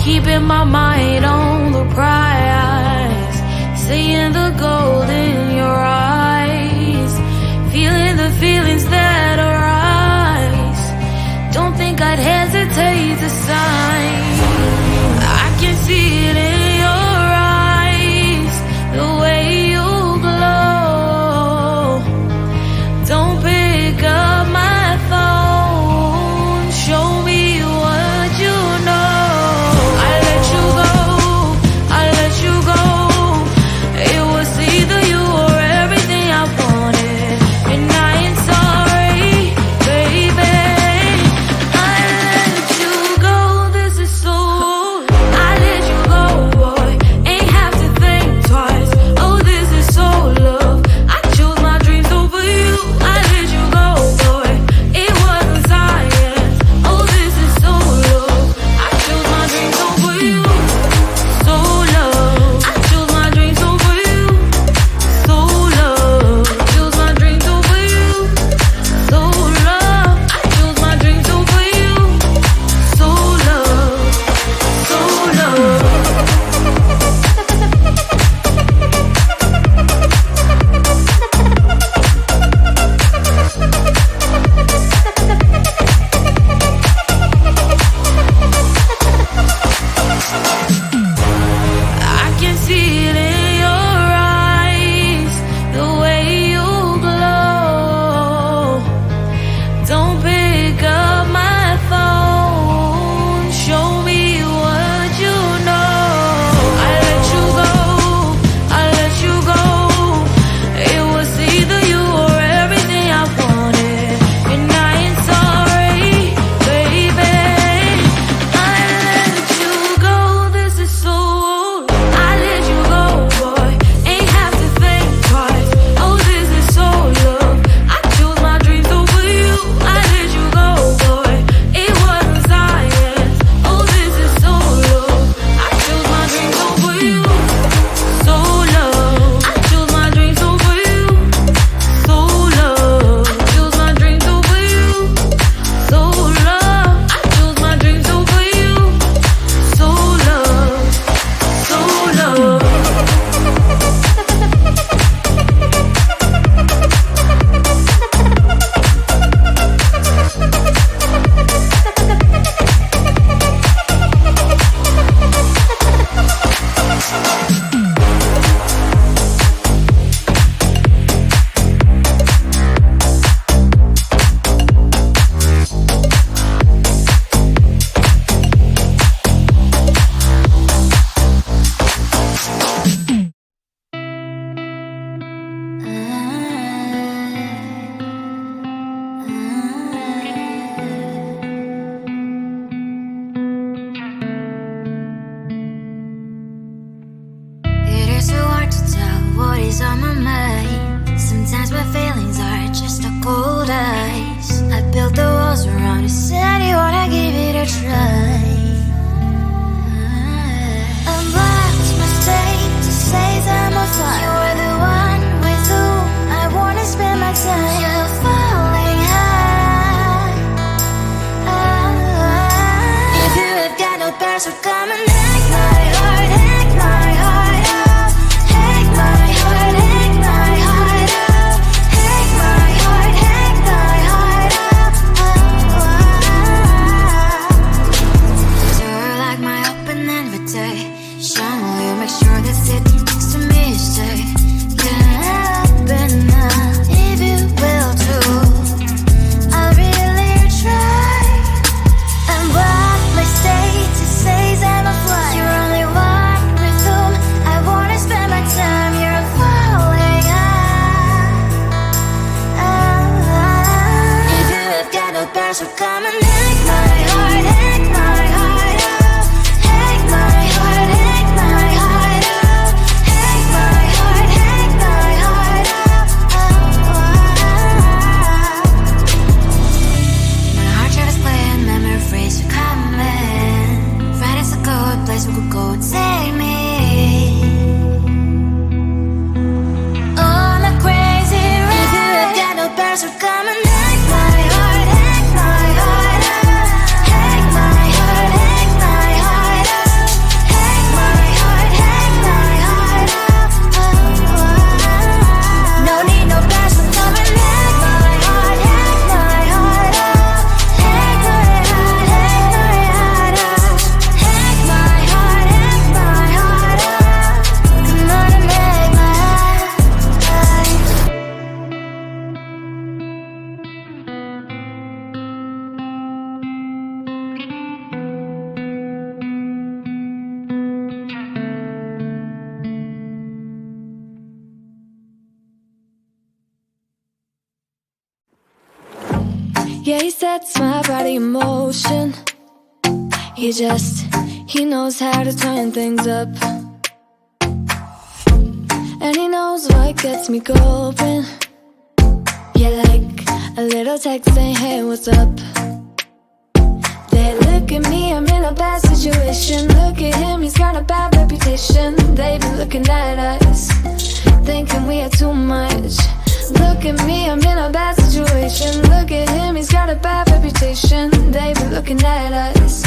keeping my mind on the prize, seeing the gold in your eyes, feeling the feelings that arise. Don't think I'd hesitate to sign. I can see it in your eyes, the way you glow. Don't pick up my phone, show me what you know. I let you go, I let you go. It was either you or everything I wanted, and I ain't sorry, baby. I let you go, this is so. I let you go, boy, ain't have to think twice. Oh, this is so love. I chose my dreams over you. I let you go, boy, it wasn't science. Oh, this is so love. I chose my dreams over you. So love. I chose my dreams over you. So love. Chose my dreams over you. So love. I chose my dreams over you. So love. So love. I can see it in your eyes, the way you glow. Don't pick up my phone, show me what you know. I let you go, I let you go. It was either you or everything I wanted, and I ain't sorry, baby. I let you go, this is so. I let you go, boy, ain't have to think twice. Oh, this is so love. I chose my dreams over you. I let you go, boy, it wasn't science. Oh, this is so love. I chose my dreams over you. So love. I chose my dreams over you. So love. Chose my dreams over you. So love. I chose my dreams over you. So love. So love. It is so hard to tell what is on my mind. Sometimes my feelings are just a cold ice. I built the walls around you, said you wanna give it a try. A last mistake to say that I'm fine. You were the one with whom I wanna spend my time. You're falling high. If you have got no parents, so come and hack my heart, hack my heart out. Hack my heart, hack my heart out. Hack my heart, hack my heart out. You're like my open invitation. Will you make sure that sitting next to me is safe? Get up enough, if you will too. I'll really try. And what my state to say that I'm flying. sets my body in motion. He knows how to turn things up. And he knows what gets me going. Yeah, like a little text saying, hey, what's up? They look at me, I'm in a bad situation. Look at him, he's got a bad reputation. They be looking at us, thinking we are too much. Look at me, I'm in a bad situation. Look at him, he's got a bad reputation. They be looking at us.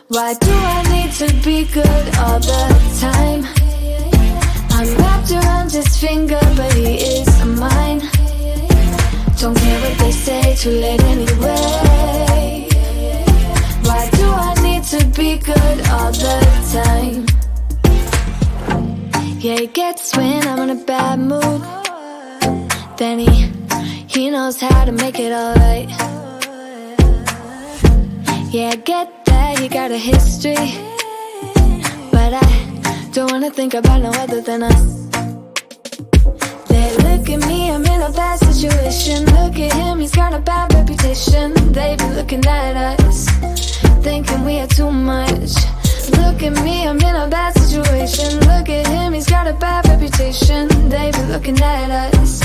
Why do I need to be good all the time? I'm wrapped around his finger, but he is mine. Don't care what they say, too late anyway. Why do I need to be good all the time? Yeah, he gets when I'm in a bad mood. Then he knows how to make it alright. Yeah, I get that he got a history, but I don't wanna think about no other than us. They look at me, I'm in a bad situation. Look at him, he's got a bad reputation. They be looking at us, thinking we are too much. Look at me, I'm in a bad situation. Look at him, he's got a bad reputation. They be looking at us.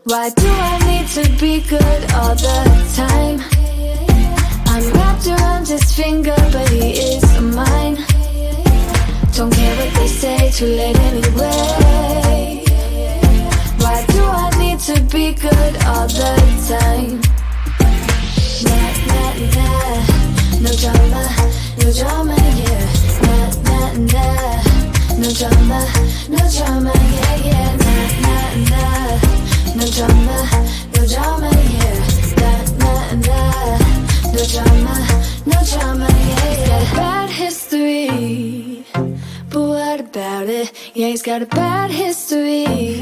Why do I need to be good all the time? I'm wrapped around his finger, but he is mine. Don't care what they say, too late anyway. Why do I need to be good all the time? Nah, nah, nah. No drama, no drama, yeah. Nah, nah, nah. No drama, no drama, yeah, yeah. Nah, nah, nah. No drama, no drama, yeah. Nah, nah, nah. No drama, no drama, yeah, yeah. Bad history, but what about it? Yeah, he's got a bad history,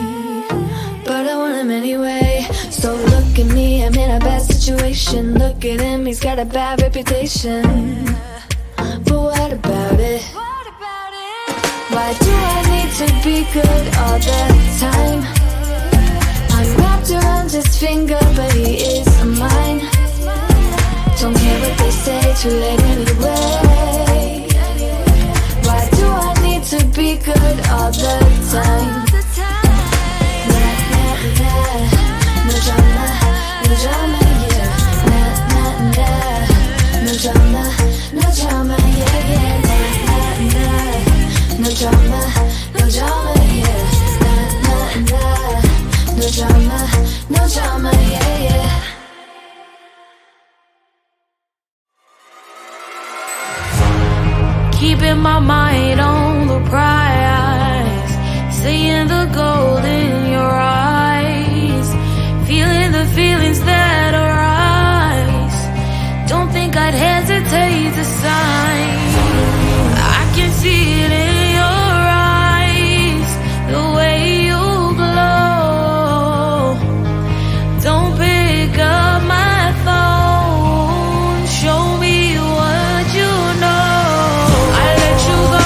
but I want him anyway. So look at me, I'm in a bad situation. Look at him, he's got a bad reputation, but what about it? Why do I need to be good all the time? I'm wrapped around his finger, but he is mine. Don't care what they say, too late anyway. Why do I need to be good all the time? Nah, nah, nah. No drama, no drama, yeah. Nah, nah, nah. No drama, no drama, yeah, yeah. Nah, nah, nah. No drama, no drama, yeah. Nah, nah, nah. No drama, no drama, yeah, yeah. Keeping my mind on the prize, seeing the gold in your eyes, feeling the feelings that arise. Don't think I'd hesitate to sign. I can see it in your eyes, the way you glow. Don't pick up my phone, show me what you know. I let you go,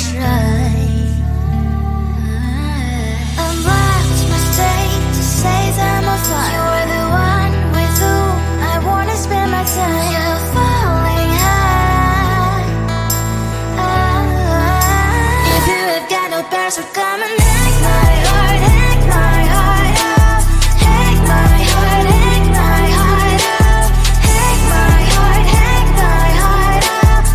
try. And watch my state says I'm a fly. You're the one with whom I wanna spend my time. You're falling high. If you have got no bears, so come and hack my heart, hack my heart out. Hack my heart, hack my heart out. Hack my heart, hack my heart out.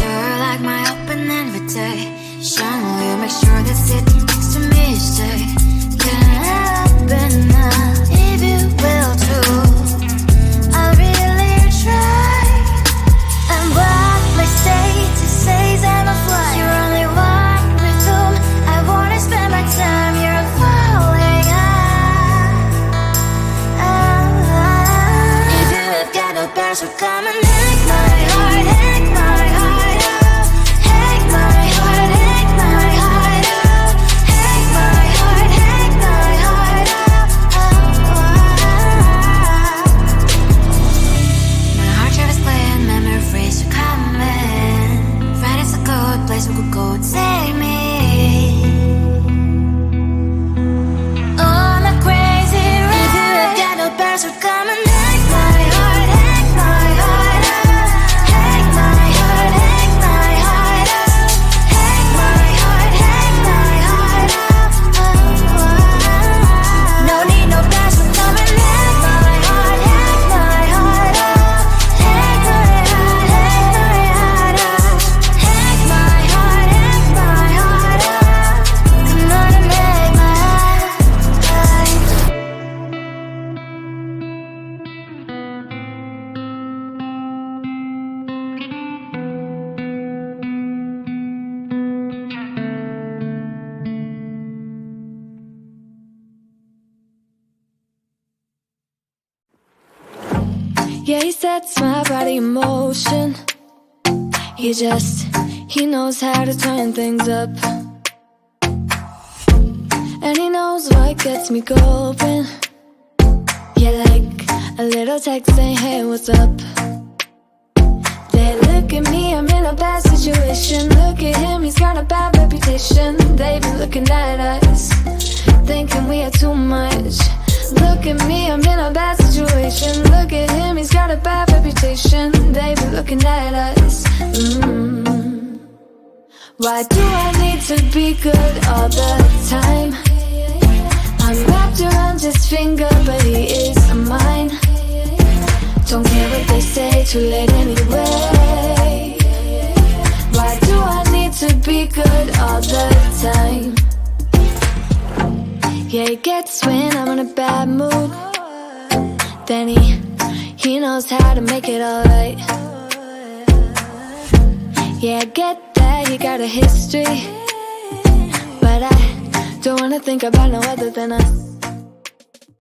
You're like my open invitation. Will you make sure that sitting next to me stay? Can happen now, if you will too. I'll really try. And what my state says I'm a fly. You're only one with whom I wanna spend my time. You're falling high. If you have got no bears, so come and hack my heart, hack my heart out. Hack my heart, hack my heart out. Hack my heart, hack my heart out. My heart drive is playing, memories are coming. Friday's a good place we could go, take me on a crazy ride. If you have got no bears, so come and hack my heart, hack my heart out. Hack my heart, hack my heart out. Hack my heart, hack my heart out. No need no bears, so come and hack my heart, hack my heart out. Hack my heart, hack my heart out. Hack my heart, hack my heart out. Come on and make my heart. Yeah, he sets my body in motion. He knows how to turn things up. And he knows what gets me going. Yeah, like a little text saying, hey, what's up? They look at me, I'm in a bad situation. Look at him, he's got a bad reputation. They be looking at us, thinking we are too much. Look at me, I'm in a bad situation. Look at him, he's got a bad reputation. They be looking at us. Why do I need to be good all the time? I'm wrapped around his finger, but he is mine. Don't care what they say, too late anyway. Why do I need to be good all the time? Yeah, he gets when I'm in a bad mood. Then he knows how to make it alright. Yeah, I get that he got a history, but I don't wanna think about no other than us.